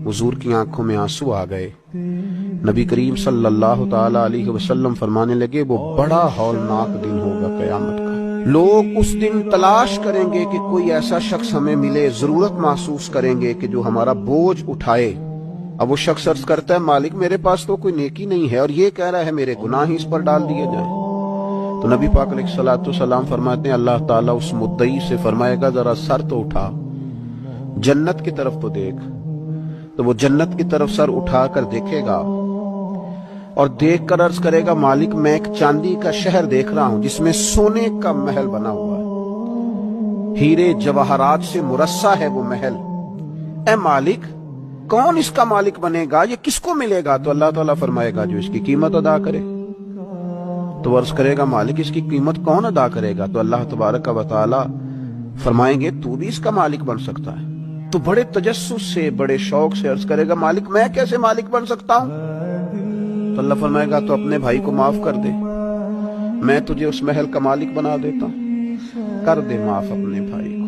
हुजूर की आंखों में आंसू आ गए। नबी करीम सल्लल्लाहु ताला अलैहि वसल्लम फरमाने लगे, वो बड़ा हौलनाक दिन होगा क़यामत का। लोग उस दिन तलाश करेंगे कि कोई ऐसा शख्स हमें मिले, जरूरत महसूस करेंगे कि जो हमारा बोझ उठाए। अब वो शख्स अर्ज करता है, मालिक मेरे पास तो कोई नेकी नहीं है और ये कह रहा है मेरे गुनाह ही इस पर डाल दिए जाएं। तो नबी पाक अलैहिस्सलाम फरमाते हैं, अल्लाह ताला उस मुद्दई से फरमाएगा, जरा सर तो उठा, जन्नत की तरफ तो देख। तो वो जन्नत की तरफ सर उठाकर देखेगा और देखकर अर्ज करेगा, मालिक मैं एक चांदी का शहर देख रहा हूं जिसमें सोने का महल बना हुआ है, हीरे जवाहरात से मुरस्सा है वो महल। ए मालिक, कौन इसका मालिक बनेगा, ये किसको मिलेगा? तो अल्लाह ताला फरमाएगा, जो इसकी कीमत अदा करे। तो अर्ज करेगा, मालिक इसकी कीमत कौन अदा करेगा? तो अल्लाह तबारक व तआला फरमाएंगे, तू भी इसका मालिक बन सकता है। तो बड़े तजस्सुस से, बड़े शौक से अर्ज करेगा, मालिक मैं कैसे मालिक बन सकता हूं? तो अल्लाह फरमाएगा, तो अपने भाई को माफ कर दे, मैं तुझे उस महल का मालिक बना देता हूं। कर दे माफ अपने भाई को।